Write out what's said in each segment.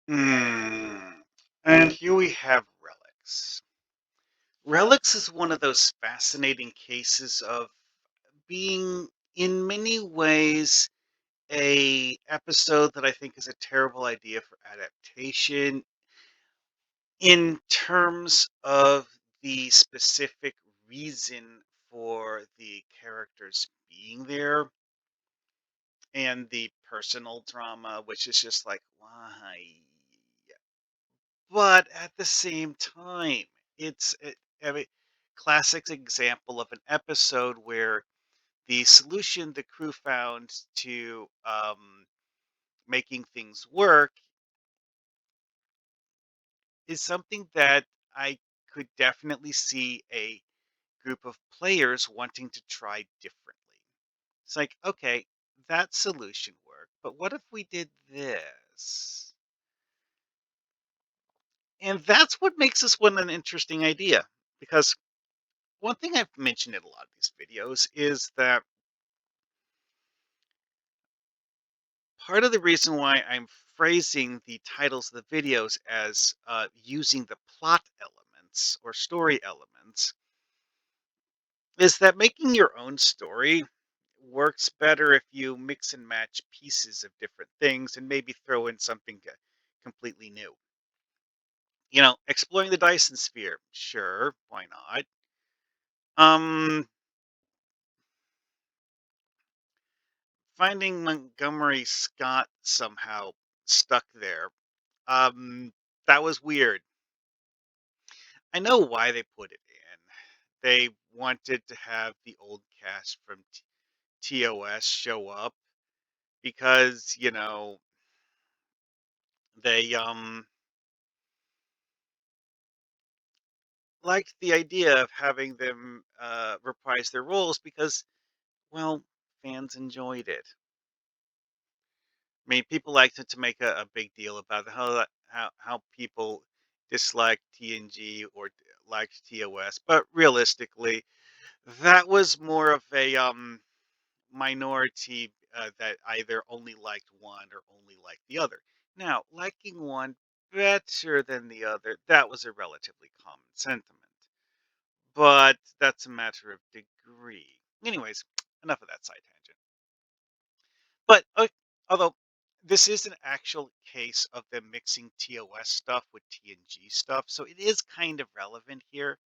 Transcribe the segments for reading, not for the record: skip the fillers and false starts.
Hmm. And here we have Relics. Relics is one of those fascinating cases of being, in many ways, a episode that I think is a terrible idea for adaptation in terms of the specific reason for the characters being there and the personal drama, which is just like, why? But at the same time, I mean, classic example of an episode where the solution the crew found to making things work is something that I could definitely see a group of players wanting to try differently. It's like, okay, that solution worked, but what if we did this? And that's what makes this one an interesting idea because one thing I've mentioned in a lot of these videos is that part of the reason why I'm phrasing the titles of the videos as using the plot elements or story elements is that making your own story works better if you mix and match pieces of different things and maybe throw in something completely new. Exploring the Dyson sphere. Sure, why not? Um, Finding Montgomery Scott somehow stuck there. Um, that was weird. I know why they put it in. They wanted to have the old cast from TOS show up because, they liked the idea of having them reprise their roles because, well, fans enjoyed it. I mean, people liked it to make a big deal about how people dislike TNG or liked TOS, but realistically, that was more of a minority that either only liked one or only liked the other. Now, liking one better than the other, that was a relatively common sentiment, but that's a matter of degree. Anyways, enough of that side tangent. But although this is an actual case of them mixing TOS stuff with TNG stuff, so it is kind of relevant here.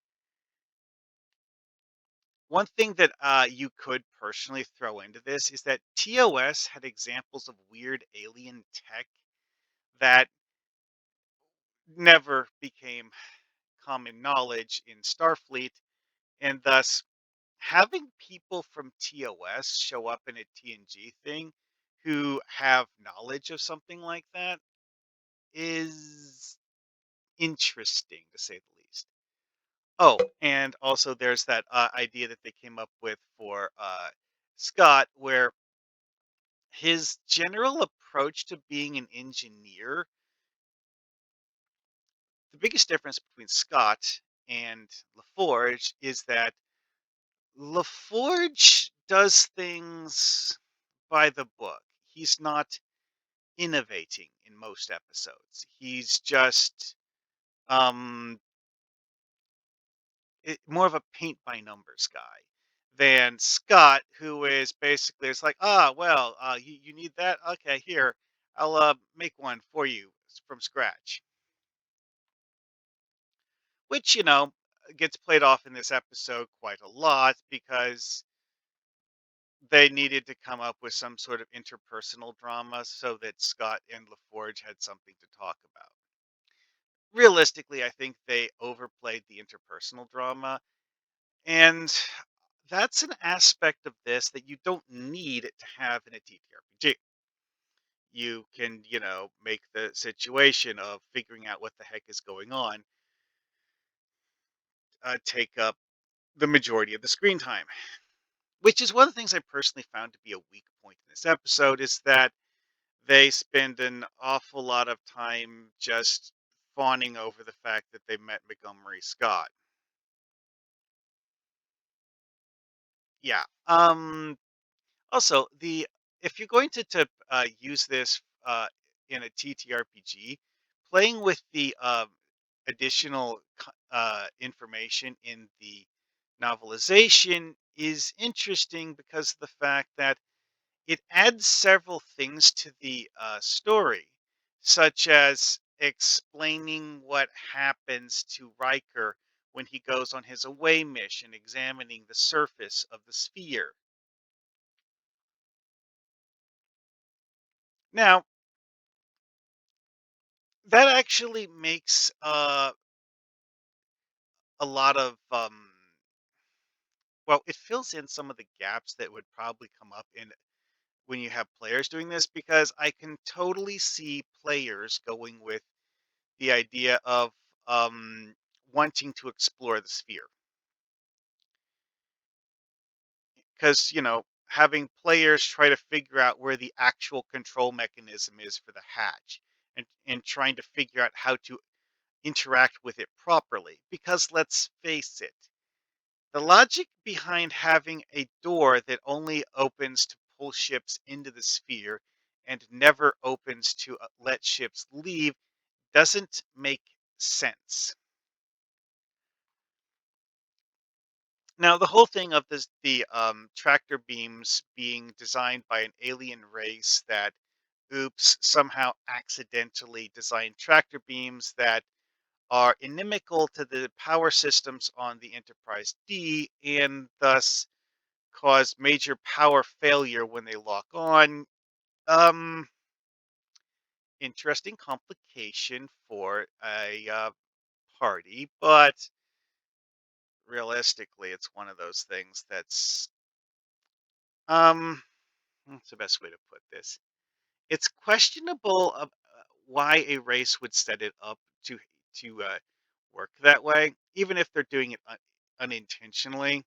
One thing that you could personally throw into this is that TOS had examples of weird alien tech that never became common knowledge in Starfleet, and thus having people from TOS show up in a TNG thing who have knowledge of something like that is interesting to say the least. Oh, and also there's that idea that they came up with for Scott, where his general approach to being an engineer, the biggest difference between Scott and LaForge is that LaForge does things by the book. He's not innovating in most episodes. He's just um more of a paint by numbers guy than Scott, who is basically it's like, well, you need that? Okay, here, I'll make one for you from scratch. Which, gets played off in this episode quite a lot because they needed to come up with some sort of interpersonal drama so that Scott and LaForge had something to talk about. Realistically, I think they overplayed the interpersonal drama, and that's an aspect of this that you don't need to have in a TTRPG. You can, make the situation of figuring out what the heck is going on take up the majority of the screen time. Which is one of the things I personally found to be a weak point in this episode is that they spend an awful lot of time just fawning over the fact that they met Montgomery Scott. Yeah. Also, the if you're going to use this in a TTRPG, playing with the additional information in the novelization is interesting because of the fact that it adds several things to the story, such as explaining what happens to Riker when he goes on his away mission, examining the surface of the sphere. Now, that actually makes a lot of well, it fills in some of the gaps that would probably come up in when you have players doing this because I can totally see players going with the idea of um, wanting to explore the sphere because having players try to figure out where the actual control mechanism is for the hatch and trying to figure out how to interact with it properly because let's face it, the logic behind having a door that only opens to pull ships into the sphere and never opens to let ships leave doesn't make sense. Now, the whole thing of the tractor beams being designed by an alien race that, oops, somehow accidentally designed tractor beams that are inimical to the power systems on the Enterprise D and thus cause major power failure when they lock on. Um, Interesting complication for a party, but realistically, it's one of those things that's um, what's the best way to put this? It's questionable of why a race would set it up to work that way, even if they're doing it unintentionally.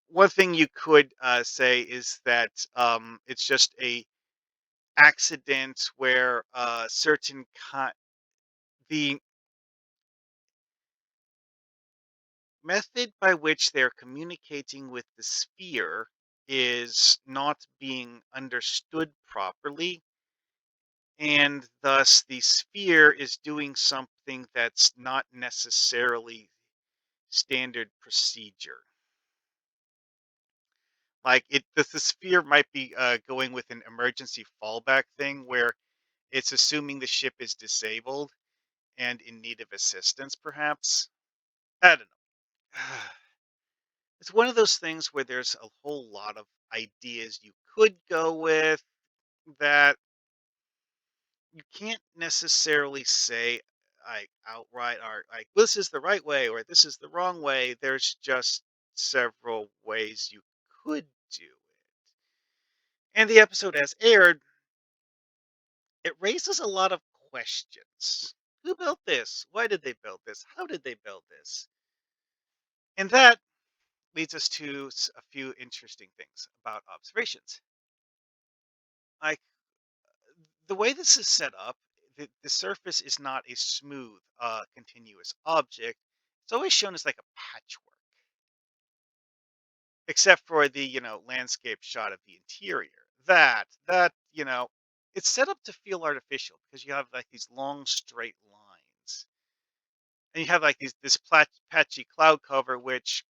One thing you could say is that it's just a accident where the method by which they're communicating with the sphere is not being understood properly, and thus the sphere is doing something that's not necessarily standard procedure. Like the sphere might be going with an emergency fallback thing where it's assuming the ship is disabled and in need of assistance, perhaps. I don't know. It's one of those things where there's a whole lot of ideas you could go with that you can't necessarily say like outright or like this is the right way or this is the wrong way. There's just several ways you could do it. And the episode as aired, it raises a lot of questions. Who built this? Why did they build this? How did they build this? And that leads us to a few interesting things about observations. Like the way this is set up, the surface is not a smooth, continuous object. It's always shown as like a patchwork, except for the landscape shot of the interior. That it's set up to feel artificial because you have like these long straight lines, and you have like this patchy cloud cover, which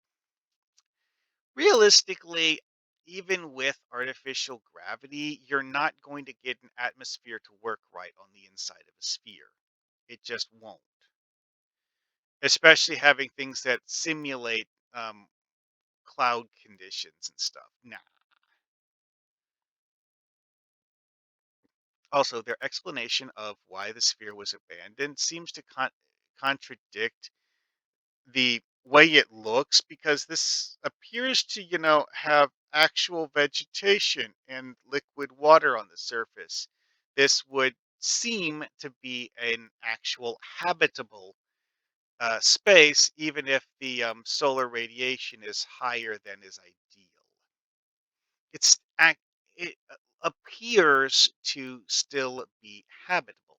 realistically, even with artificial gravity, you're not going to get an atmosphere to work right on the inside of a sphere. It just won't. Especially having things that simulate um, cloud conditions and stuff. Nah. Also, their explanation of why the sphere was abandoned seems to contradict the way it looks because this appears to, have actual vegetation and liquid water on the surface. This would seem to be an actual habitable space, even if the solar radiation is higher than is ideal. It's it appears to still be habitable.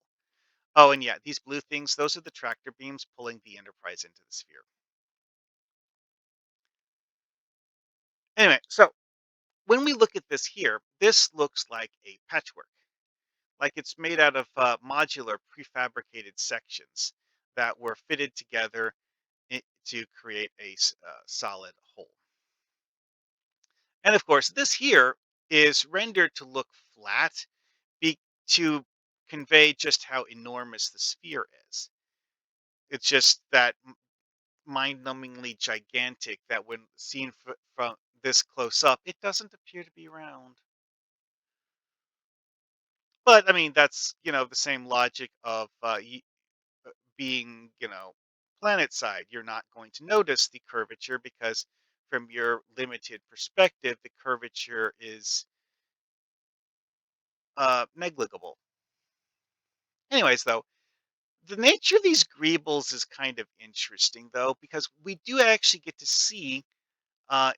Oh, and yeah, these blue things, those are the tractor beams pulling the Enterprise into the sphere. Anyway, so when we look at this here, this looks like a patchwork. like it's made out of modular prefabricated sections that were fitted together to create a solid whole. And of course, this here is rendered to look flat be- to convey just how enormous the sphere is. It's just that mind-numbingly gigantic that when seen from this close up, it doesn't appear to be round. But I mean, that's the same logic of being planet side. You're not going to notice the curvature because from your limited perspective, the curvature is negligible. Anyways, though, the nature of these greebles is kind of interesting, though, because we do actually get to see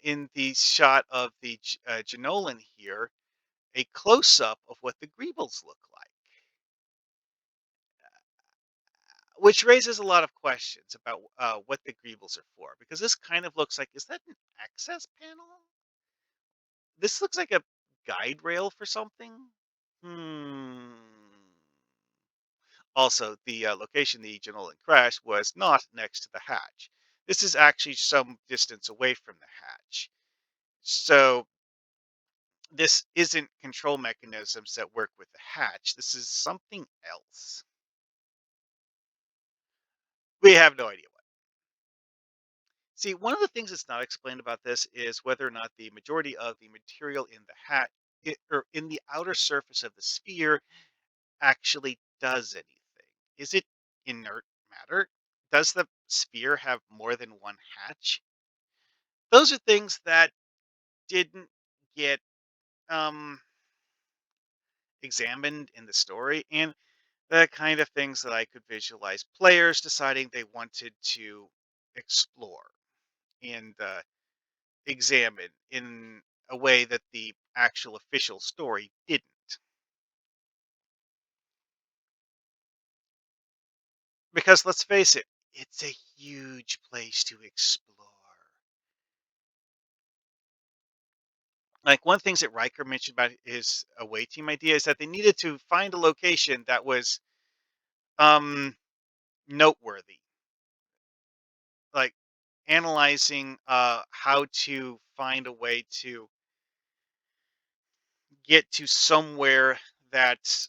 in the shot of the Janolan here a close up of what the greebles look like, which raises a lot of questions about what the greebles are for. Because this kind of looks like, is that an access panel? This looks like a guide rail for something. Hmm. Also, the location the Janolan crashed was not next to the hatch. This is actually some distance away from the hatch. So this isn't control mechanisms that work with the hatch. This is something else. We have no idea what. See, one of the things that's not explained about this is whether or not the majority of the material in the hat or in the outer surface of the sphere actually does anything. Is it inert matter? Does the sphere have more than one hatch? Those are things that didn't get um, examined in the story, and the kind of things that I could visualize players deciding they wanted to explore and examine in a way that the actual official story didn't. Because let's face it, it's a huge place to explore. Like one things that Riker mentioned about his away team idea is that they needed to find a location that was um noteworthy, like analyzing how to find a way to get to somewhere that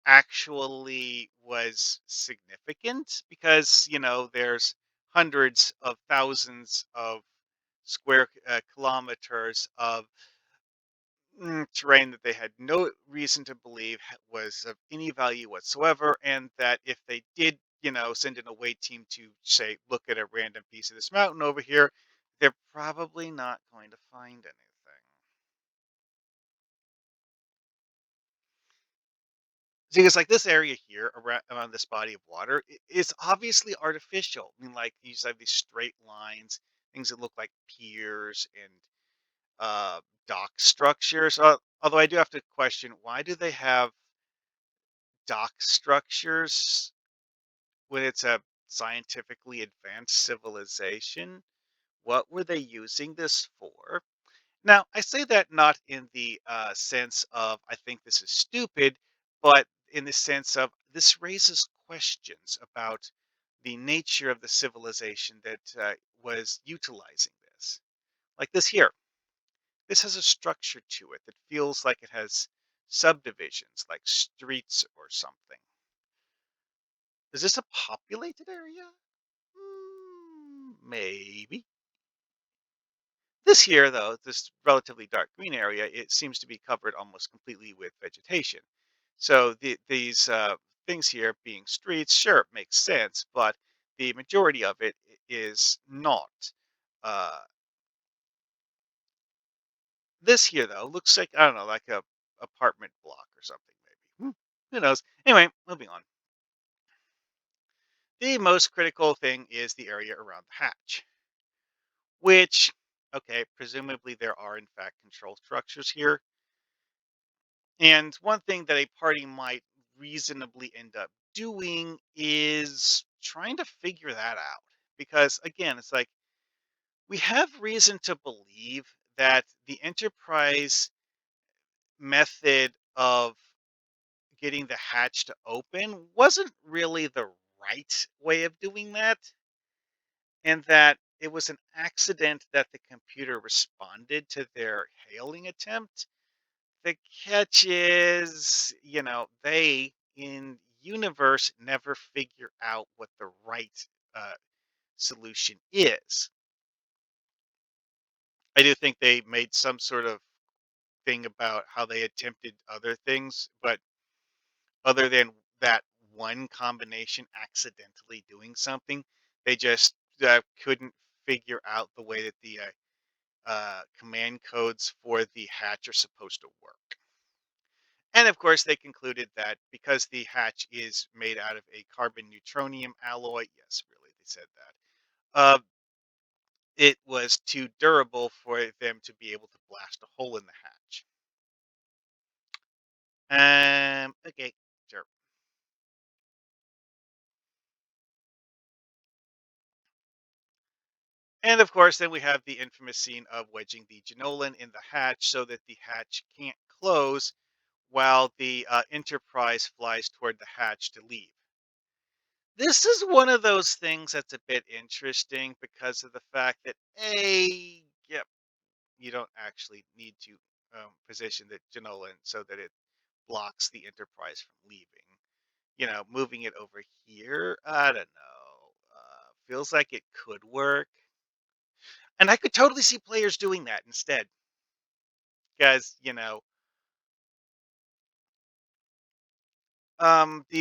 actually was significant because there's hundreds of thousands of square kilometers of terrain that they had no reason to believe was of any value whatsoever, and that if they did send an away team to say look at a random piece of this mountain over here, they're probably not going to find anything. See, it's like this area here around this body of water is obviously artificial. I mean, like these have these straight lines, things that look like piers and dock structures. Although I do have to question, why do they have dock structures when it's a scientifically advanced civilization? What were they using this for? Now, I say that not in the sense of I think this is stupid, but in the sense of this raises questions about the nature of the civilization that was utilizing this. Like this here, this has a structure to it that feels like it has subdivisions, like streets or something. Is this a populated area? Maybe. This here, though, this relatively dark green area, it seems to be covered almost completely with vegetation. So these things here being streets, sure, makes sense, but the majority of it is not. Uh, this here, though, looks like, I don't know, like a apartment block or something, maybe. Who knows? Anyway, moving on. The most critical thing is the area around the hatch, which, okay, presumably there are in fact control structures here. And one thing that a party might reasonably end up doing is trying to figure that out. Because again, it's like we have reason to believe that the Enterprise method of getting the hatch to open wasn't really the right way of doing that, and that it was an accident that the computer responded to their hailing attempt. The catch is, they in universe never figure out what the right uh, solution is. I do think they made some sort of thing about how they attempted other things, but other than that one combination accidentally doing something, they just couldn't figure out the way that the command codes for the hatch are supposed to work. And of course, they concluded that because the hatch is made out of a carbon neutronium alloy, yes, really, they said that, it was too durable for them to be able to blast a hole in the hatch. Okay, sure. And of course, then we have the infamous scene of wedging the Janolan in the hatch so that the hatch can't close while the Enterprise flies toward the hatch to leave. This is one of those things that's a bit interesting because of the fact that yep, you don't actually need to position the Janolan so that it blocks the Enterprise from leaving. Moving it over here, I don't know. Feels like it could work, and I could totally see players doing that instead, because the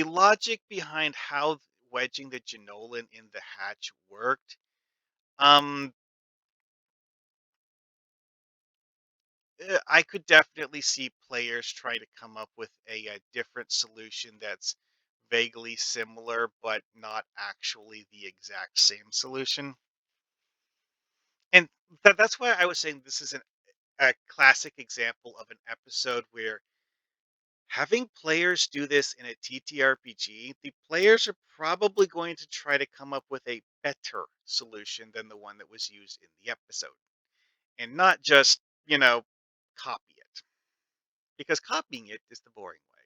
logic behind how wedging the Janolan in the hatch worked. Um, I could definitely see players try to come up with a different solution that's vaguely similar, but not actually the exact same solution. And that's why I was saying this is a classic example of an episode where having players do this in a TTRPG, the players are probably going to try to come up with a better solution than the one that was used in the episode and not just, copy it, because copying it is the boring way.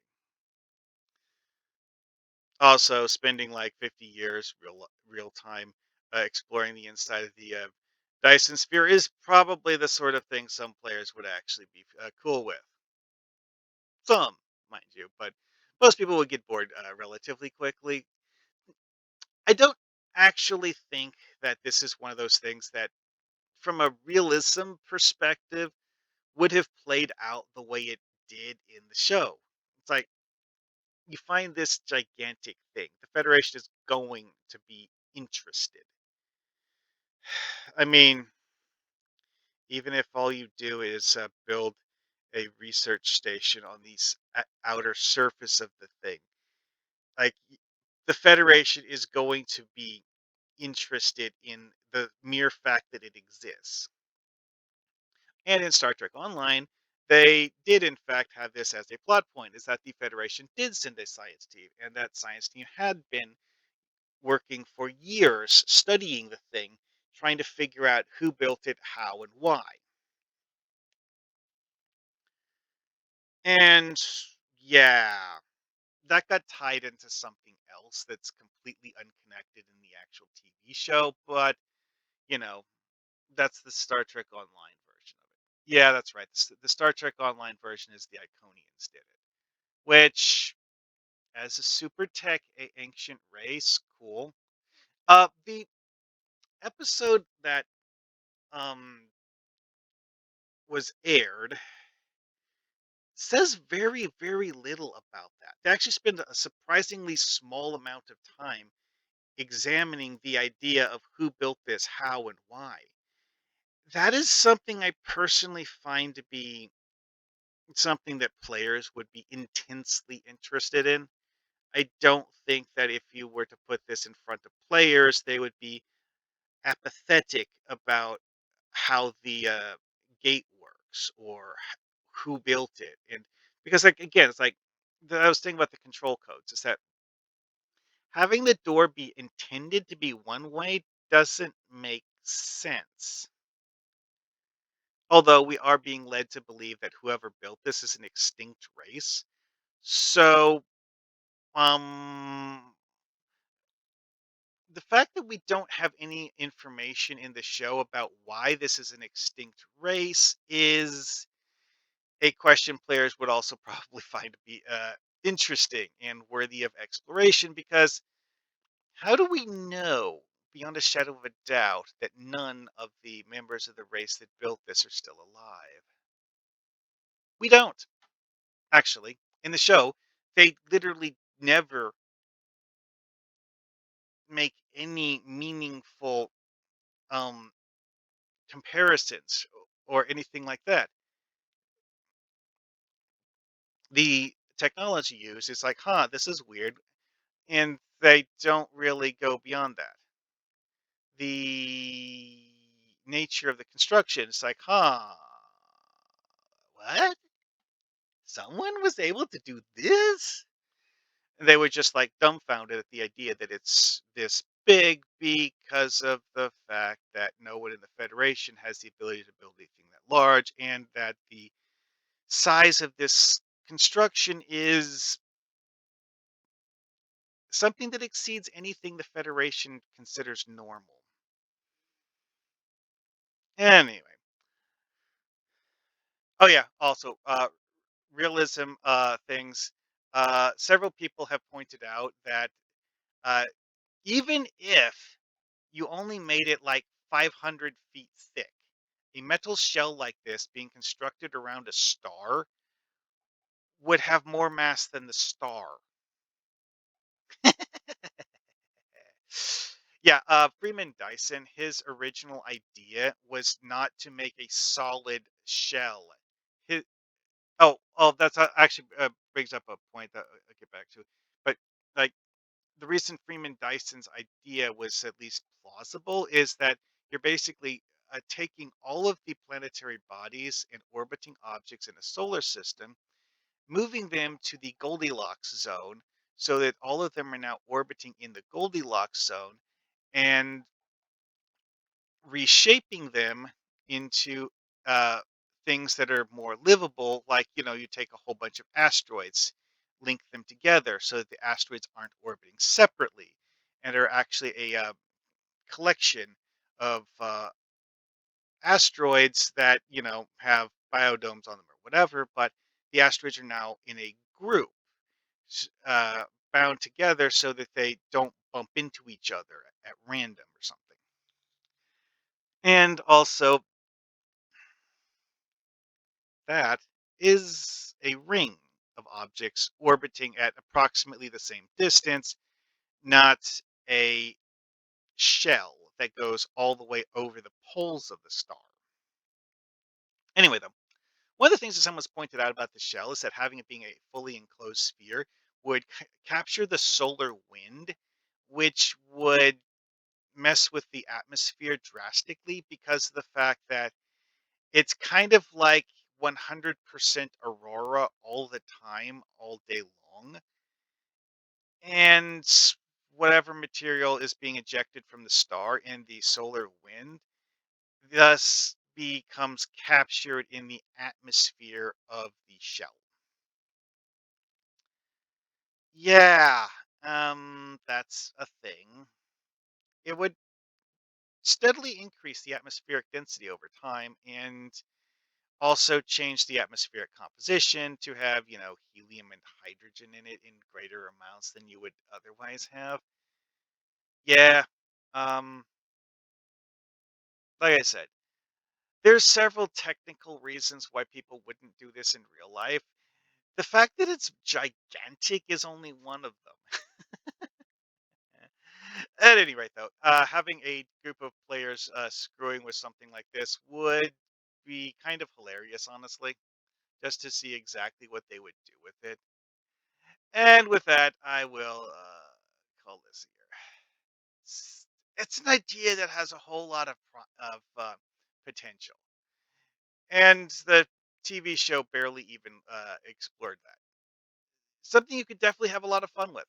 Also, spending like 50 years real time exploring the inside of the Dyson Sphere is probably the sort of thing some players would actually be cool with. Some, mind you, but most people would get bored relatively quickly. I don't actually think that this is one of those things that, from a realism perspective, would have played out the way it did in the show. It's like you find this gigantic thing. The Federation is going to be interested. I mean, even if all you do is build a research station on the outer surface of the thing, like the Federation is going to be interested in the mere fact that it exists. And in Star Trek Online, they did in fact have this as a plot point, is that the Federation did send a science team, and that science team had been working for years studying the thing, trying to figure out who built it, how, and why. And yeah, that got tied into something else that's completely unconnected in the actual TV show, but you know, that's the Star Trek Online version of it. Yeah, that's right. The Star Trek Online version is the Iconians did it, which, as a super tech ancient race, cool. The episode that um was aired says very, very little about that. They actually spend a surprisingly small amount of time examining the idea of who built this, how, and why. That is something I personally find to be something that players would be intensely interested in. I don't think that if you were to put this in front of players, they would be apathetic about how the gate works or who built it. And because, like, again, it's like I was thinking about the control codes, is that having the door be intended to be one way doesn't make sense. Although we are being led to believe that whoever built this is an extinct race. So, um, the fact that we don't have any information in the show about why this is an extinct race is a question players would also probably find to be interesting and worthy of exploration because how do we know beyond a shadow of a doubt that none of the members of the race that built this are still alive? We don't, actually. In the show, they literally never make any meaningful um, comparisons or anything like that. The technology used is like, huh, this is weird. And they don't really go beyond that. The nature of the construction is like, huh, what? Someone was able to do this? And they were just like dumbfounded at the idea that it's this big because of the fact that no one in the Federation has the ability to build anything that large and that the size of this construction is something that exceeds anything the Federation considers normal. Anyway. Oh yeah, also realism things. Several people have pointed out that uh, even if you only made it like 500 feet thick, a metal shell like this being constructed around a star would have more mass than the star. Yeah, Freeman Dyson, his original idea was not to make a solid shell. His, that's actually brings up a point that I'll get back to. But like the reason Freeman Dyson's idea was at least plausible is that you're basically taking all of the planetary bodies and orbiting objects in a solar system, moving them to the Goldilocks zone so that all of them are now orbiting in the Goldilocks zone and reshaping them into uh, things that are more livable. Like, you take a whole bunch of asteroids, link them together so that the asteroids aren't orbiting separately and are actually a collection of asteroids that, have biodomes on them or whatever, but the asteroids are now in a group bound together so that they don't bump into each other at random or something. And also, that is a ring of objects orbiting at approximately the same distance, not a shell that goes all the way over the poles of the star. Anyway, though, one of the things that someone's pointed out about the shell is that having it being a fully enclosed sphere would capture the solar wind, which would mess with the atmosphere drastically because of the fact that it's kind of like 100% aurora all the time, all day long. And whatever material is being ejected from the star in the solar wind thus becomes captured in the atmosphere of the shell. Yeah, that's a thing. It would steadily increase the atmospheric density over time and also change the atmospheric composition to have, helium and hydrogen in it in greater amounts than you would otherwise have. Yeah. Um, like I said, there's several technical reasons why people wouldn't do this in real life. The fact that it's gigantic is only one of them. At any rate, though, having a group of players screwing with something like this would be kind of hilarious, honestly, just to see exactly what they would do with it. And with that, I will call this here. It's an idea that has a whole lot of potential, and the TV show barely even explored that. Something you could definitely have a lot of fun with.